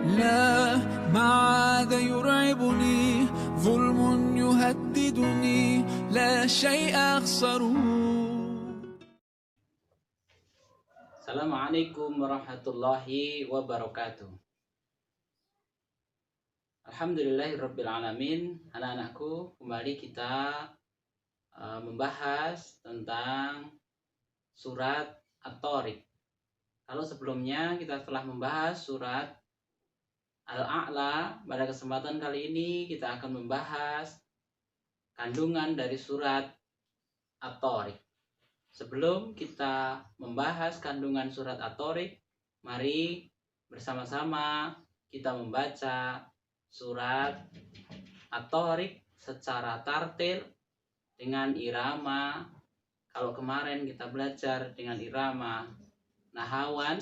لا ما عاد يرعبني ظلم يهددني لا شيء أخسره. Assalamualaikum warahmatullahi wabarakatuh. Alhamdulillahirrabbilalamin. Anak-anakku, kembali kita membahas tentang surat At-Tariq. Kalau sebelumnya kita telah membahas surat Al-A'la, pada kesempatan kali ini kita akan membahas kandungan dari surat At-Tariq. Sebelum kita membahas kandungan surat At-Tariq, mari bersama-sama kita membaca surat At-Tariq secara tartil dengan irama. Kalau kemarin kita belajar dengan irama nahawan,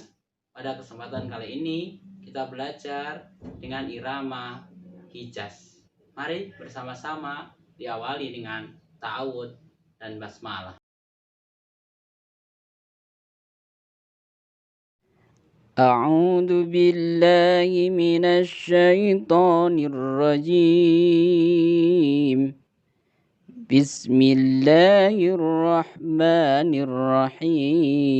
pada kesempatan kali ini kita belajar dengan irama Hijaz. Mari bersama-sama diawali dengan ta'awud dan basmalah. أعوذ بالله من الشيطان الرجيم. بسم الله الرحمن الرحيم.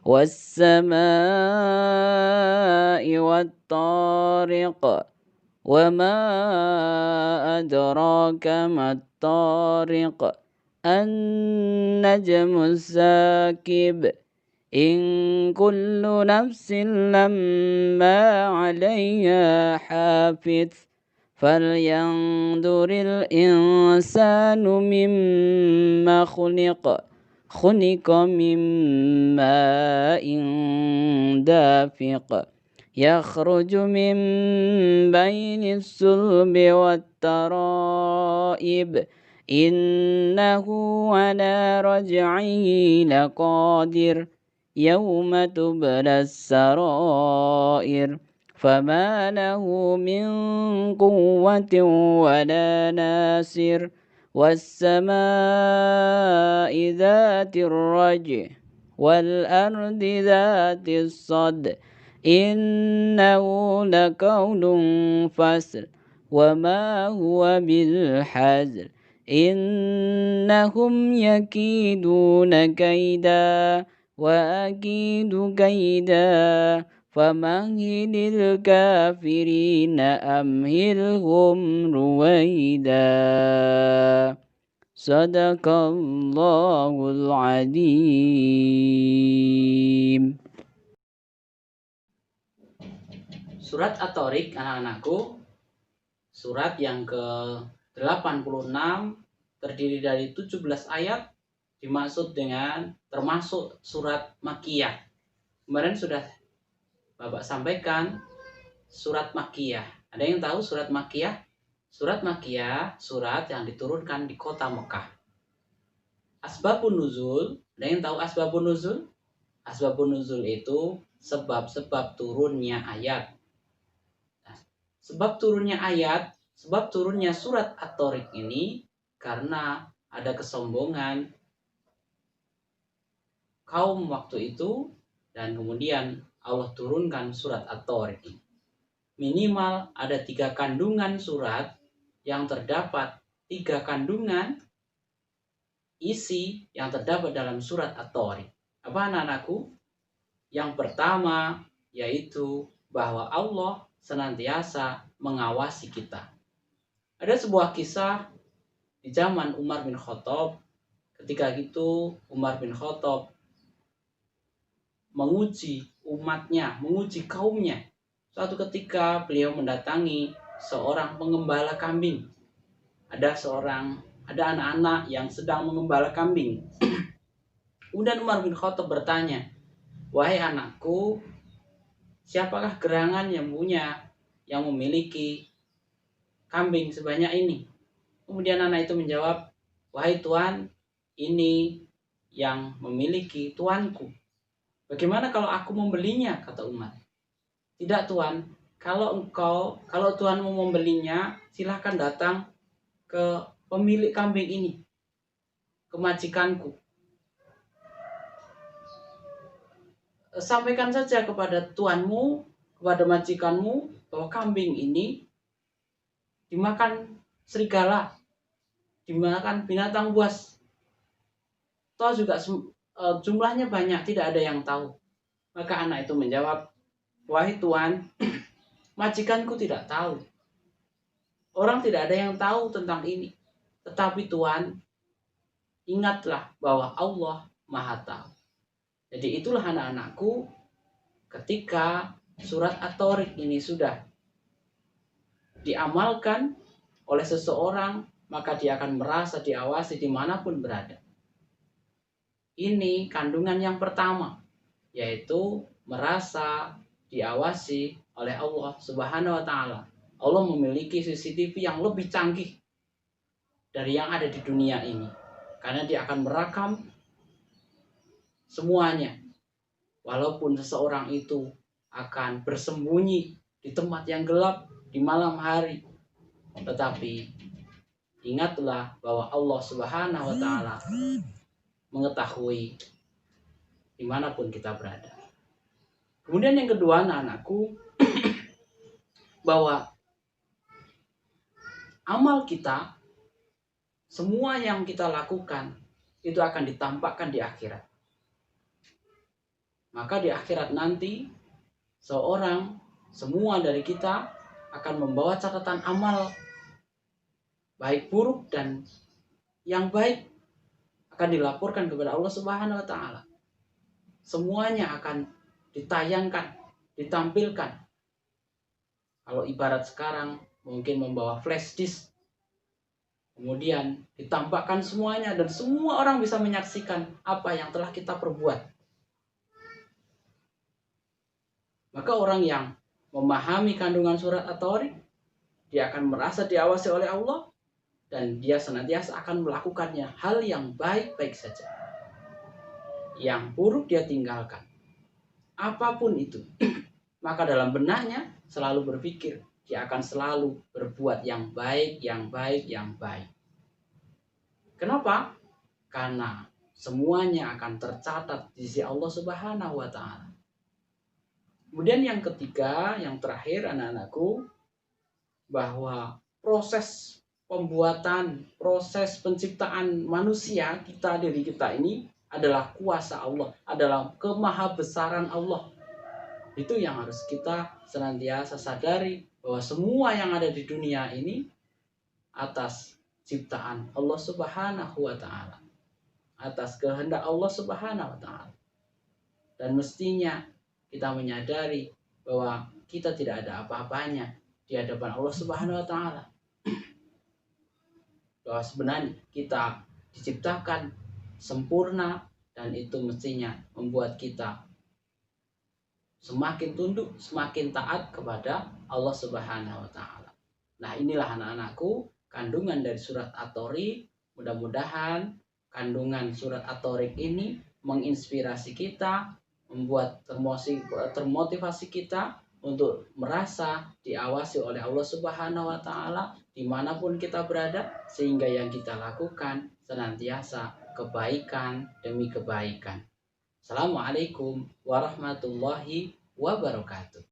والسماء والطارق وما أدراك ما الطارق النجم الثاقب إن كل نفس لما عليها حافظ فلينظر الإنسان مما خلق من ماء دافق يخرج من بين الصلب والترائب إنه على رجعه لقادر يوم تبلى السرائر فما له من قوة ولا ناصر والسماء ذات الرجع والأرض ذات الصدع إنه لقول فصل وما هو بالحزر إنهم يكيدون كيدا وأكيد كيدا فمهل الكافرين أمهلهم رويدا. صدق الله العظيم. Surat At-Tariq, anak-anakku, surat yang ke-86, terdiri dari 17 ayat, dimaksud dengan termasuk surat Makkiyah. Kemarin sudah Bapak sampaikan surat Makkiyah. Ada yang tahu surat Makkiyah? Surat Makkiyah, surat yang diturunkan di kota Mekah. Asbabun nuzul, ada yang tahu asbabun nuzul? Asbabun nuzul itu sebab-sebab turunnya ayat. Sebab turunnya surat At-Tariq ini karena ada kesombongan kaum waktu itu, dan kemudian Allah turunkan surat At-Tariq. Minimal ada 3 kandungan surat yang terdapat, 3 kandungan isi yang terdapat dalam surat At-Tariq. Apa anak-anakku? Yang pertama yaitu bahwa Allah senantiasa mengawasi kita. Ada sebuah kisah di zaman Umar bin Khattab. Ketika itu Umar bin Khattab menguji umatnya, menguji kaumnya. Suatu ketika beliau mendatangi seorang pengembala kambing. Ada anak-anak yang sedang mengembala kambing. Kemudian Umar bin Khattab bertanya, "Wahai anakku, siapakah gerangan yang memiliki kambing sebanyak ini?" Kemudian anak itu menjawab, "Wahai Tuan, ini yang memiliki tuanku." "Bagaimana kalau aku membelinya?" kata Umar. "Tidak Tuan, kalau Tuan mau membelinya, silahkan datang ke pemilik kambing ini, ke majikanku." sampaikan saja kepada tuanmu, kepada majikanmu, bahwa kambing ini dimakan serigala, dimakan binatang buas. Toh juga jumlahnya banyak, tidak ada yang tahu. Maka anak itu menjawab, wahai tuan, majikanku tidak tahu. Orang tidak ada yang tahu tentang ini. Tetapi tuan, ingatlah bahwa Allah Maha Tahu. Jadi itulah anak-anakku, ketika surat At-Tariq ini sudah diamalkan oleh seseorang, maka dia akan merasa diawasi dimanapun berada. Ini kandungan yang pertama, yaitu merasa diawasi oleh Allah Subhanahu wa Ta'ala. Allah memiliki CCTV yang lebih canggih dari yang ada di dunia ini, karena dia akan merekam semuanya. Walaupun seseorang itu akan bersembunyi di tempat yang gelap di malam hari, tetapi ingatlah bahwa Allah Subhanahu wa Ta'ala mengetahui dimanapun kita berada. Kemudian yang kedua, anak-anakku, bahwa amal kita, semua yang kita lakukan itu akan ditampakkan di akhirat. Maka di akhirat nanti semua dari kita akan membawa catatan amal baik buruk dan yang baik akan dilaporkan kepada Allah Subhanahu wa Ta'ala. Semuanya akan ditayangkan, ditampilkan. Kalau ibarat sekarang mungkin membawa flash disk, kemudian ditampakkan semuanya dan semua orang bisa menyaksikan apa yang telah kita perbuat. Maka orang yang memahami kandungan surat At-Tariq, dia akan merasa diawasi oleh Allah dan dia senantiasa akan melakukannya hal yang baik-baik saja. Yang buruk dia tinggalkan. Apapun itu. Maka dalam benaknya selalu berpikir dia akan selalu berbuat yang baik, yang baik, yang baik. Kenapa? Karena semuanya akan tercatat di sisi Allah Subhanahu wa Ta'ala. Kemudian yang ketiga, yang terakhir anak-anakku, bahwa proses pembuatan, proses penciptaan manusia diri kita ini adalah kuasa Allah, adalah kemahabesaran Allah. Itu yang harus kita senantiasa sadari, bahwa semua yang ada di dunia ini atas ciptaan Allah Subhanahu wa Ta'ala, atas kehendak Allah Subhanahu wa Ta'ala. Dan mestinya kita menyadari bahwa kita tidak ada apa-apanya di hadapan Allah Subhanahu wa Ta'ala. Bahwa sebenarnya kita diciptakan sempurna dan itu mestinya membuat kita semakin tunduk, semakin taat kepada Allah Subhanahu wa Ta'ala. Nah, inilah anak-anakku kandungan dari surat At-Tariq. Mudah-mudahan kandungan surat At-Tariq ini menginspirasi kita, membuat termotivasi kita untuk merasa diawasi oleh Allah Subhanahu wa Ta'ala dimanapun kita berada, sehingga yang kita lakukan senantiasa kebaikan demi kebaikan. Assalamualaikum warahmatullahi wabarakatuh.